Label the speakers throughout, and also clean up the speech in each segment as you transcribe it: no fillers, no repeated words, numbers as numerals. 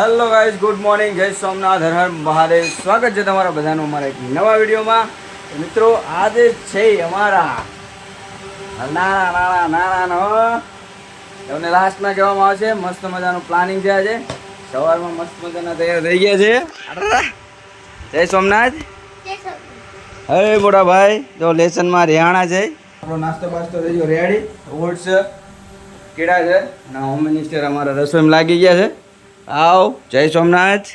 Speaker 1: Hello guys, good morning, જય સોમનાથ, હર હર મહાદેવ. સ્વાગત છે તમારા બધાનું અમારા એક નવા વિડીયોમાં. મિત્રો, આજે છે અમારા નાના તમને લાસ્ટમાં કહેવામાં આવશે. મસ્ત મજાનું પ્લાનિંગ છે. આજે સવારમાં મસ્ત મજાના તૈયાર થઈ ગયા છે. જય સોમનાથ. હવે મોટા ભાઈ જો લેસનમાં રેહાણા છે. આપણો નાસ્તો બાસ્તો થઈ ગયો રેડી. ઓટ્સ કેળા છે અને હોમ મિનિસ્ટર અમારા રસોઈમાં લાગી ગયા છે. આવ, જય સોમનાથ.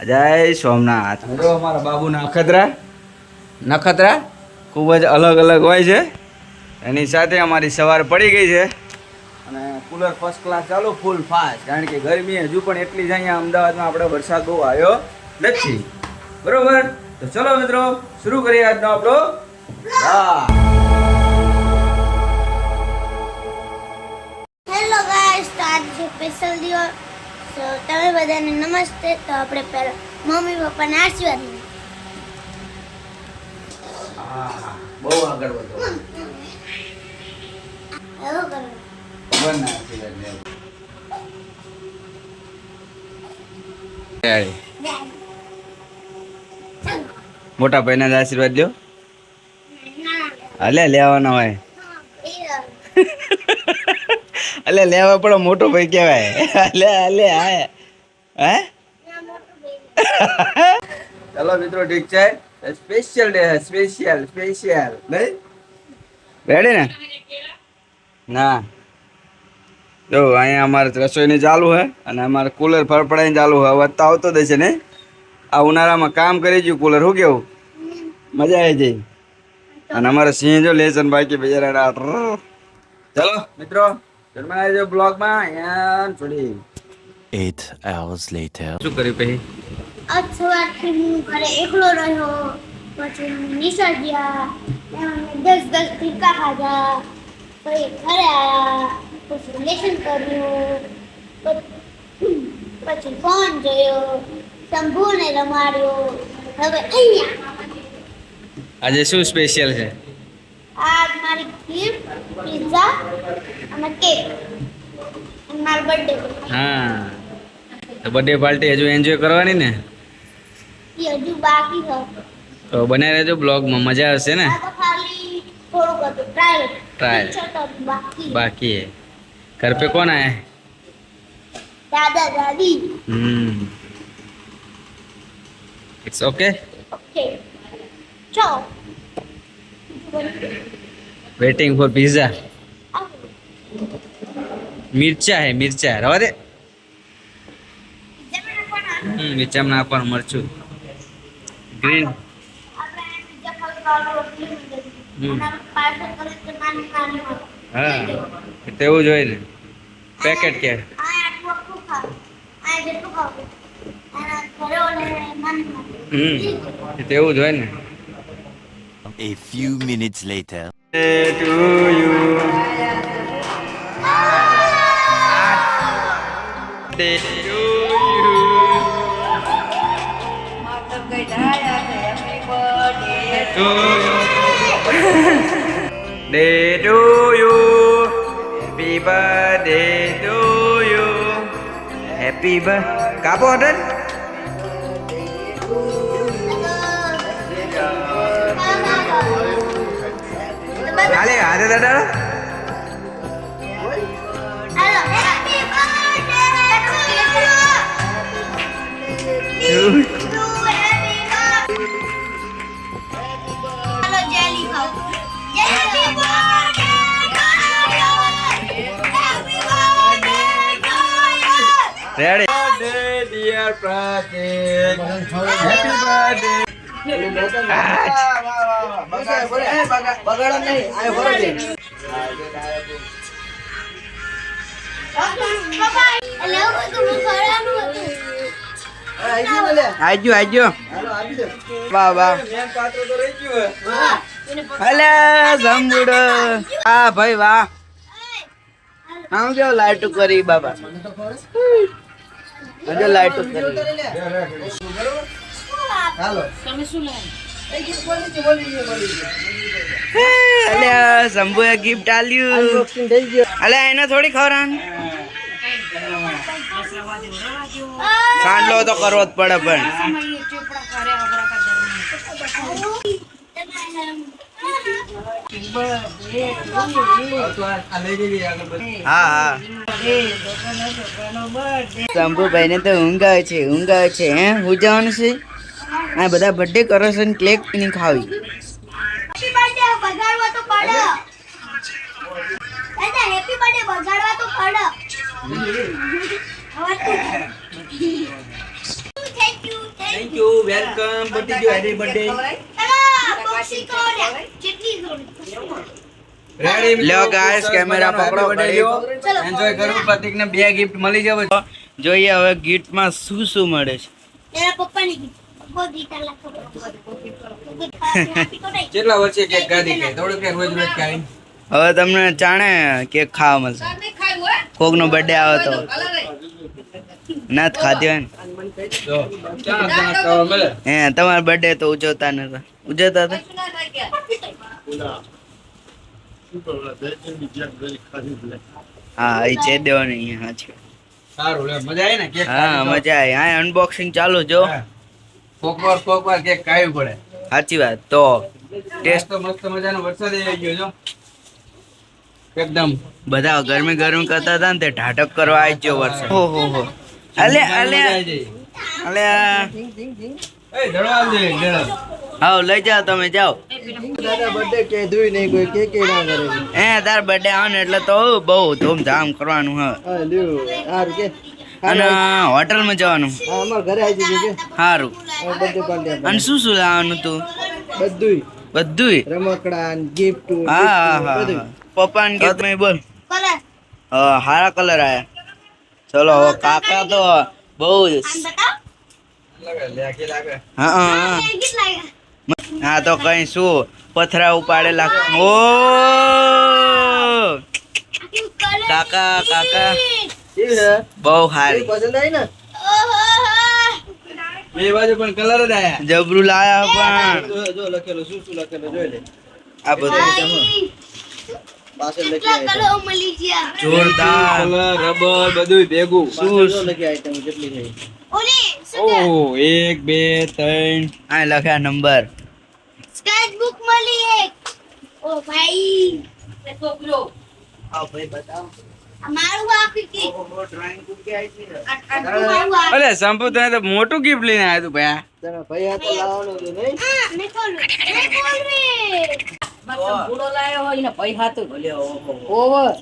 Speaker 1: જય સોમનાથ. જો અમારા બાબુના નખત્રા ખૂબ જ અલગ અલગ હોય છે. એની સાથે અમારી સવાર પડી ગઈ છે અને કુલર ફર્સ્ટ ક્લાસ ચાલુ ફૂલ ફાસ્ટ, કારણ કે ગરમી હજુ પણ એટલી જ અહીંયા અમદાવાદમાં આપણે વરસાદ બહુ આવ્યો નથી. બરોબર, તો ચલો મિત્રો શરૂ કરીએ આજનો આપણો
Speaker 2: હેલો ગાઈસ, તો આજ છે સ્પેશિયલ દિવસ. તો તમે બધાને નમસ્તે. તો આપણે પહેલા મમ્મી પપ્પાને આશીર્વાદ લઈએ.
Speaker 1: બહુ આગળ વધો.
Speaker 2: એવું કરો.
Speaker 1: ભગવાનના આશીર્વાદ લેવો. મોટા ભાઈના જ આશીર્વાદ લ્યો. અલે લેવાના હોય. અલે લેવા પડો, મોટો ભાઈ કહેવાય. અલે અલે હા હે. ચલો મિત્રો, ઠીક છે. સ્પેશિયલ ડે હે, સ્પેશિયલ નહીં રેડી ને? ના જો અહીંયા અમારે રસોઈની ચાલુ હે અને અમારે કુલર ફરફડાઈને ચાલુ હે. હવે આવતો દેશે ને આ ઉનાળામાં કામ કરી ગયું કુલર. શું કેવું? મજા આવી જઈ. અને અમારા સિંહ જો લેસન બાકી બજારા. ચલો મિત્રો, જન્માઈ જો બ્લોગમાં અહીંયા છોડી.
Speaker 3: 8 hours later.
Speaker 1: શું કર્યું પછી?
Speaker 2: આજ સવારથી હું ઘરે એકલો રહ્યો. પછી નિશાળ ગયા, એમાં 10 ટીકા ખાધા. પછી ઘરે આવ્યા, પછી લેસન કર્યું, પછી ફોન જોયો, શંભુને રમાડ્યો. હવે અહીંયા
Speaker 1: આજે શું સ્પેશિયલ છે?
Speaker 2: આજ મારી ગિફ્ટ પિઝા અને કેક અને મારો બર્થડે.
Speaker 1: હા, તો બર્થડે પાર્ટી હજુ એન્જોય કરવાની ને?
Speaker 2: એ હજુ બાકી છે.
Speaker 1: તો બનાવી રહેજો બ્લોગમાં, મજા આવશે ને?
Speaker 2: આ તો ખાલી થોડુંક હતું, ટ્રાયલ.
Speaker 1: બાકી હે. घर पे कौन आया है?
Speaker 2: દાદા દાદી.
Speaker 1: It's okay.
Speaker 2: ઓકે, ચો
Speaker 1: वेटिंग फॉर पिज्जा. मिर्चा है, मिर्चा रवा दे. मिर्चा में नाखવાનું મરચું ગ્રીન. હા, તેવું જ હોય ને. પેકેટ કે તેવું જ હોય ને.
Speaker 3: A few minutes later.
Speaker 1: To you. Day to you. To you. Day to you. Happy birthday to you. Happy birthday. Kapo dan? Ale ada dadah.
Speaker 2: Hello, happy birthday to you. Hello, jelly ખાઓ. Happy birthday to you. Happy birthday to you.
Speaker 1: Ready? Birthday dear Pratik. Happy birthday. આજો વાહ વાહ. અલે જંબુડો. હા ભાઈ વાહ. આમ કેવો લાઈટ કરી બાબા. હજુ લાઈટ કરી. હાલો તમે શું લે? અલે શંભુએ ગિફ્ટ આલ્યું. અલે એને થોડી ખવરાન. સાંડલો તો કરવો જ પડે પણ હા હા શંભુભાઈ ને તો ઊંઘ આવે છે હે હું જવાનું છે આ બધા બર્થડે કરો છે ને કેક ની ખાવી
Speaker 2: હેપી બર્થડે બગાડવા તો પડે દાદા હેપી બર્થડે બગાડવા તો પડે થેન્ક યુ
Speaker 1: વેલકમ બર્થડે જો હેપી બર્થડે લ્યો ગાઈસ કેમેરા પકડો એન્જોય કરું પ્રતિક ને 2 ગિફ્ટ મળી જાવ જોઈએ હવે ગિફ્ટ માં શું શું મળે છે
Speaker 2: તેરા પપ્પાની
Speaker 1: કેટલા વર્ષે કેક ખાધી કે થોડું કે રોજ રોજ ખાઈ હવે તમને જાણે કેક ખાવા મળશે કોક નો બર્થડે આવે તો ના ખાધી હોય ને હે તમારો બર્થડે તો ઉજવતા નતા ઉજવતા હતા હા એ છે દેવાની હા છે સારું લે મજા આવી ને કેક હા મજા આવી આ અનબોક્સિંગ ચાલુ જો કોકવાર કેક ખાવી પડે સાચી વાત તો ટેસ્ટ તો મસ્ત મજાનો વરસાદ આવી ગયો જો એકદમ બધા ગરમી કરતા હતા ને તે ઢાઢક કરવા આવી ગયો વરસાદ ઓહો હો અલે એ ધડવા દે હાઉ લઈ જાઓ તમે જાઓ દાદા બર્થડે કે દુઈ નહીં કોઈ કે ના કરે હે તાર બર્થડે આવે ને એટલે તો બહુ ધૂમધામ કરવાનું હા લ્યો હાર કે અને હોટલ માં જવાનું હા અમાર ઘરે આવી જજો કે સારું બર્થડે પાર્ટી અને શું શું લાવવાનું તું બધુંય રમકડા ગિફ્ટ હા પપ્પા ને ગિફ્ટ માં બોલ
Speaker 2: કલર
Speaker 1: હા હારા કલર આયા ચલો હવે કાકા તો બહુ હા તો કઈ શું પથરા ઉપાડેલા ઓ કાકા બહુ સારી પસંદ આવી ને બે બાજુ પણ કલર જ આયા જબરું લાયા પણ જો લખેલું શું લખેલું જોઈ લે આ બધું જોરદાર કલર રબર બધું ભેગું શું લખી આઈટમ કેટલી થઈ ઓહ 1 2 3 આ લખ્યા નંબર
Speaker 2: સ્કેચ બુક મળી એક ઓ ભાઈ છોકરો
Speaker 1: આ ભાઈ બતાવો
Speaker 2: અમારું આપી કે
Speaker 1: ડ્રાઇંગ બુક કે આવી છે
Speaker 2: અરે
Speaker 1: સંપુ તને તો મોટું ગિફ્ટ લઈને આવ્યો તું ભાઈ તને ભાઈ આ તો લાવવાનું છે નહીં
Speaker 2: મેં ખોલ રે
Speaker 4: સંભૂળો લાયો હોય ને ભાઈ હાતું ઓવર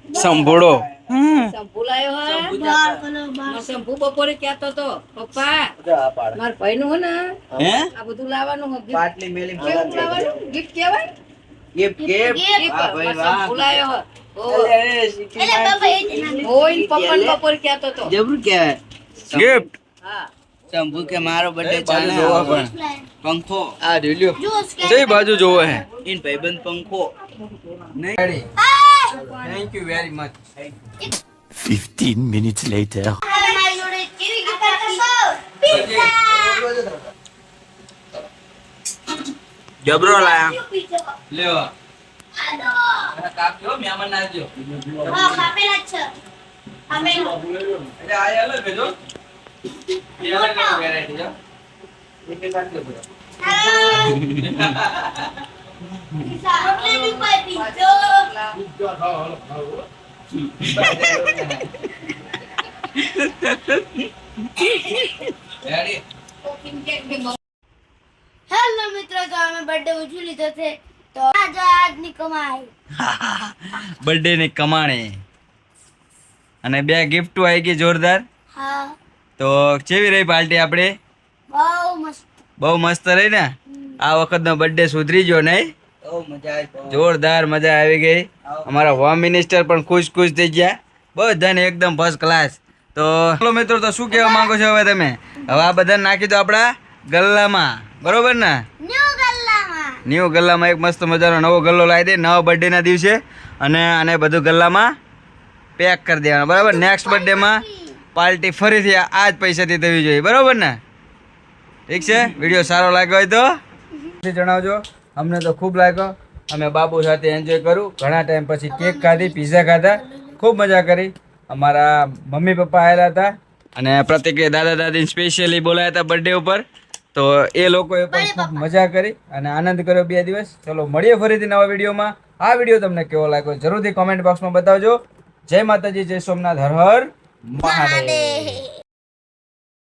Speaker 1: સંભોળો
Speaker 4: શંભુ લાયો હોય
Speaker 2: બાર કલર બાર
Speaker 4: મારો શંભુ બપોરે કહેતો તો પપ્પા માર ભાઈ નું ને
Speaker 1: હે
Speaker 4: આ બધું લાવવાનું હોય
Speaker 1: પાટલી મેલી
Speaker 4: કેવું લાવવાનું ગિફ્ટ કહેવાય
Speaker 1: ગિફ્ટ વાહ ભાઈ વાહ
Speaker 4: શંભુ લાયો હોય
Speaker 2: એટલે બાબા એ જ ના
Speaker 4: હોય પપ્પા ને બપોરે કહેતો તો
Speaker 1: જબરું કહેવાય ગિફ્ટ
Speaker 4: હા
Speaker 1: શંભુ કે મારો બર્થડે ચાલે પણ પંખો આ લ્યો
Speaker 2: જો સ્કેચ
Speaker 1: જઈ બાજુ જોવો હે ઇન ભાઈબંધ પંખો નહીં thank you very much
Speaker 3: 15 minutes later.
Speaker 2: મારી જોડે કેવી ગીતા કરશો પિઝા
Speaker 1: જબરો લાયા
Speaker 2: પિઝા
Speaker 1: લ્યો
Speaker 2: આદો
Speaker 1: કાપ્યો મહેમાન આવજો
Speaker 2: હા કાપેલા જ છે અમે
Speaker 1: એટલે આ અલગ જો એ અલગ વેરાયટી જો એક સાથે બોલો
Speaker 2: પિઝા રોટલી ની કોઈ પિઝા
Speaker 1: રેડી
Speaker 2: હેલો મિત્રો તો અમે બર્થડે ઉજવી લીધો છે તો આજની કમાઈ
Speaker 1: બર્થડે ની કમાણી અને 2 ગિફ્ટ આવી ગઈ જોરદાર
Speaker 2: હા
Speaker 1: તો કેવી રહી પાર્ટી આપણે બહુ મસ્ત રહી ને આ વખતનો બર્થડે સુધરી ગયો નહીં જોરદાર મજા આવી ગઈ અમારા હોમ મિનિસ્ટર પણ ખુશ થઈ ગયા બધાને એકદમ ફર્સ્ટ ક્લાસ તો ચલો મિત્રો તો શું કહેવા માંગો છો હવે તમે હવે આ બધા નાખી દો આપણા ગલ્લામાં બરોબર ને ન્યૂ ગલ્લામાં એક મસ્ત મજાનો નવો ગલ્લો લાવી દે નવા બર્થડેના દિવસે અને આને બધું ગલ્લામાં પેક કરી દેવાનું બરાબર નેક્સ્ટ બર્થડેમાં પાર્ટી ફરીથી આ જ પૈસાથી થવી જોઈએ બરાબર ને ઠીક છે વિડીયો સારો લાગ્યો હોય તો જણાવજો અમને તો ખૂબ લાગ્યો અમે બાબુ સાથે એન્જોય કરું ઘણા ટાઈમ પછી કેક ખાધી પીઝા ખાધા ખૂબ મજા કરી અમારા મમ્મી પપ્પા આવેલા હતા અને પ્રતિકે દાદા દાદીને સ્પેશિયલી બોલાયા હતા બર્થડે ઉપર, તો એ લોકોએ પણ ખૂબ મજા કરી અને આનંદ કર્યો 2 દિવસ. ચલો મળીએ ફરીથી નવા વિડીયોમાં. આ વિડીયો તમને કેવો લાગ્યો જરૂરથી કોમેન્ટ બોક્સમાં બતાવજો. જય માતાજી, જય સોમનાથ, હર હર મહાદેવ.